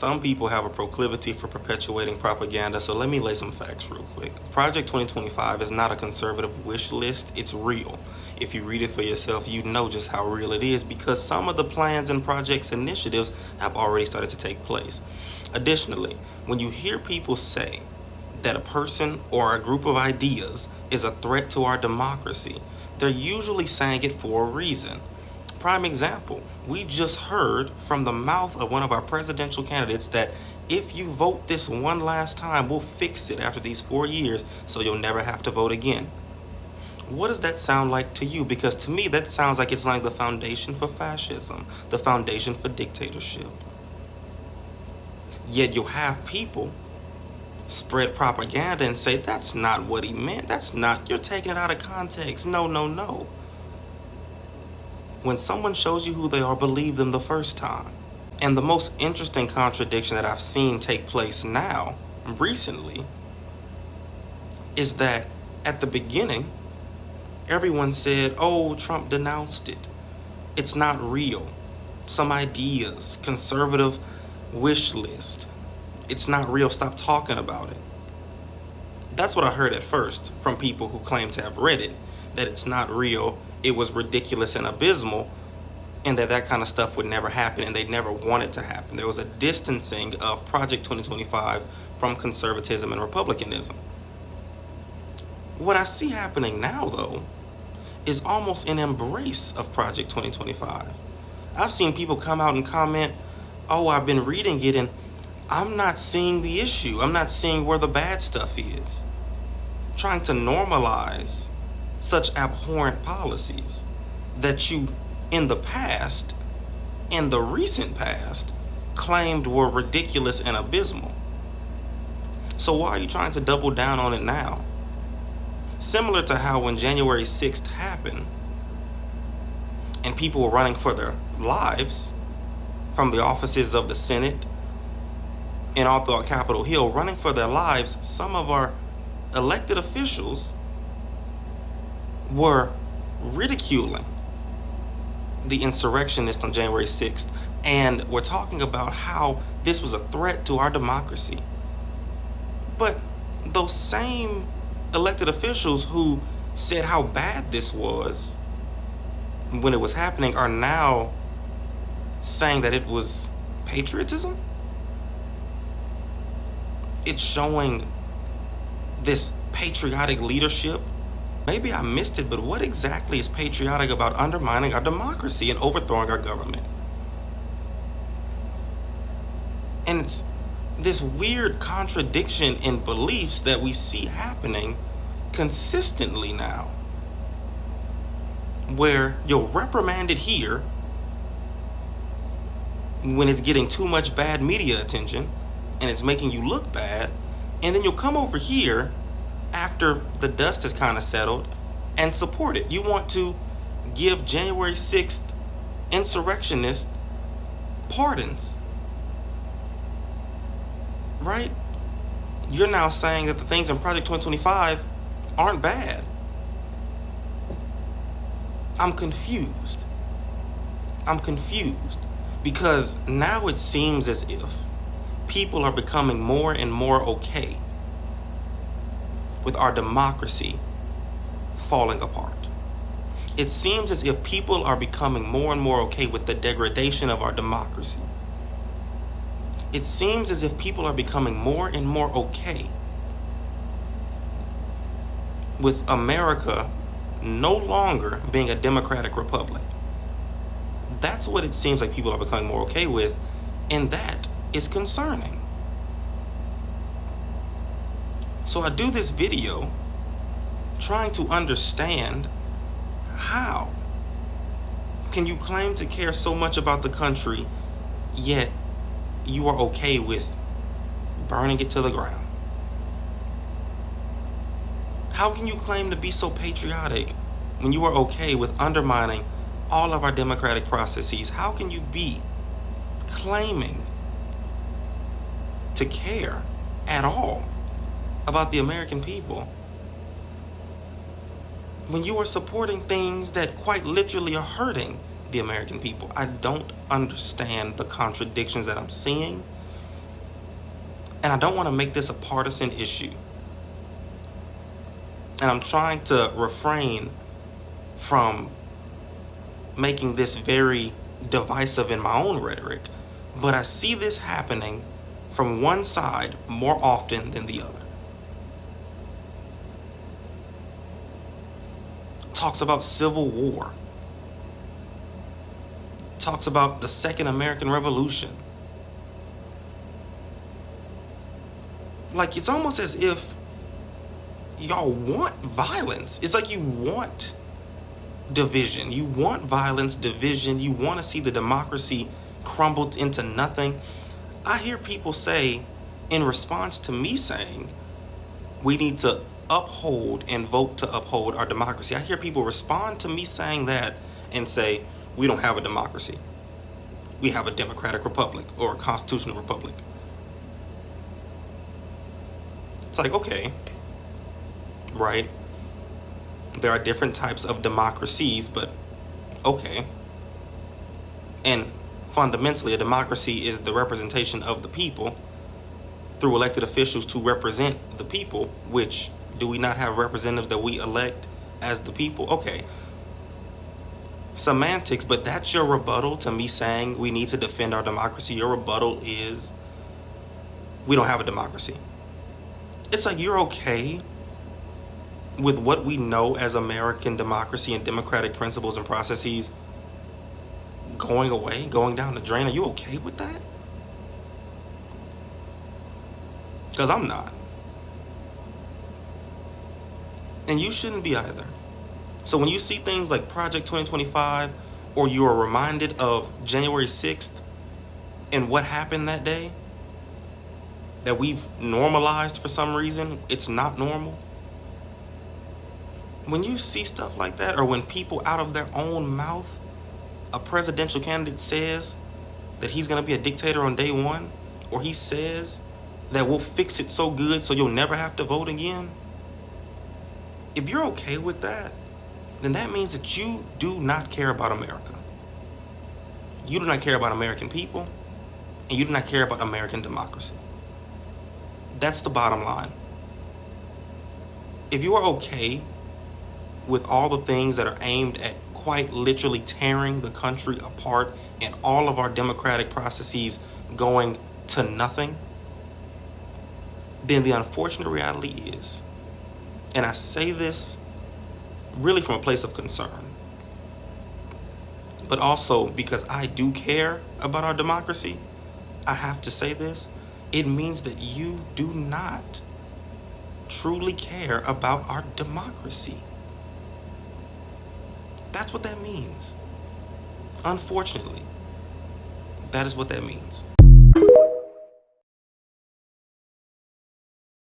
Some people have a proclivity for perpetuating propaganda, so let me lay some facts real quick. Project 2025 is not a conservative wish list, it's real. If you read it for yourself, you know just how real it is because some of the plans and projects initiatives have already started to take place. Additionally, when you hear people say that a person or a group of ideas is a threat to our democracy, they're usually saying it for a reason. Prime example, we just heard from the mouth of one of our presidential candidates that if you vote this one last time, we'll fix it after these 4 years so you'll never have to vote again. What does that sound like to you? Because to me, that sounds like it's like the foundation for fascism, the foundation for dictatorship. Yet you'll have people spread propaganda and say, that's not what he meant. That's not, you're taking it out of context. No, no, no. When someone shows you who they are, believe them the first time. And the most interesting contradiction that I've seen take place now, recently, is that at the beginning, everyone said, oh, Trump denounced it. It's not real. Some ideas, conservative wish list. It's not real. Stop talking about it. That's what I heard at first from people who claim to have read it, that it's not real. It was ridiculous and abysmal, and that kind of stuff would never happen, and they never want it to happen. There was a distancing of Project 2025 from conservatism and republicanism. What I see happening now, though, is almost an embrace of Project 2025. I've seen people come out and comment, oh, I've been reading it, and I'm not seeing the issue. I'm not seeing where the bad stuff is. Trying to normalize such abhorrent policies that you, in the past, in the recent past, claimed were ridiculous and abysmal. So why are you trying to double down on it now? Similar to how when January 6th happened and people were running for their lives from the offices of the Senate and all throughout Capitol Hill, running for their lives, some of our elected officials were ridiculing the insurrectionists on January 6th, and we're talking about how this was a threat to our democracy. But those same elected officials who said how bad this was when it was happening are now saying that it was patriotism. It's showing this patriotic leadership. Maybe I missed it, but what exactly is patriotic about undermining our democracy and overthrowing our government? And it's this weird contradiction in beliefs that we see happening consistently now, where you'll reprimand it here when it's getting too much bad media attention and it's making you look bad, and then you'll come over here after the dust has kind of settled and support it. You want to give January 6th insurrectionists pardons, right? You're now saying that the things in Project 2025 aren't bad. I'm confused. Because now it seems as if people are becoming more and more okay with our democracy falling apart. It seems as if people are becoming more and more okay with the degradation of our democracy. It seems as if people are becoming more and more okay with America no longer being a democratic republic. That's what it seems like people are becoming more okay with, and that is concerning. So I do this video trying to understand, how can you claim to care so much about the country, yet you are okay with burning it to the ground? How can you claim to be so patriotic when you are okay with undermining all of our democratic processes? How can you be claiming to care at all about the American people when you are supporting things that quite literally are hurting the American people? I don't understand the contradictions that I'm seeing, And I don't want to make this a partisan issue. And I'm trying to refrain from making this very divisive in my own rhetoric. But I see this happening from one side more often than the other. Talks about Civil War. Talks about the Second American Revolution. Like, it's almost as if y'all want violence. It's like you want division. You want violence, division. You want to see the democracy crumbled into nothing. I hear people say, in response to me saying, we need to uphold and vote to uphold our democracy. I hear people respond to me saying that and say, we don't have a democracy. We have a democratic republic or a constitutional republic. It's like, okay, right? There are different types of democracies, but okay. And fundamentally, a democracy is the representation of the people through elected officials to represent the people, which, do we not have representatives that we elect as the people? Okay. Semantics, but that's your rebuttal to me saying we need to defend our democracy. Your rebuttal is we don't have a democracy. It's like you're okay with what we know as American democracy and democratic principles and processes going away, going down the drain. Are you okay with that? Because I'm not. And you shouldn't be either. So when you see things like Project 2025, or you are reminded of January 6th and what happened that day, that we've normalized for some reason, it's not normal. When you see stuff like that, or when people out of their own mouth, a presidential candidate says that he's going to be a dictator on day one, or he says that we'll fix it so good so you'll never have to vote again, if you're okay with that, then that means that you do not care about America. You do not care about American people, and you do not care about American democracy. That's the bottom line. If you are okay with all the things that are aimed at quite literally tearing the country apart and all of our democratic processes going to nothing, then the unfortunate reality is, and I say this really from a place of concern, but also because I do care about our democracy, I have to say this, it means that you do not truly care about our democracy. That's what that means. Unfortunately, that is what that means.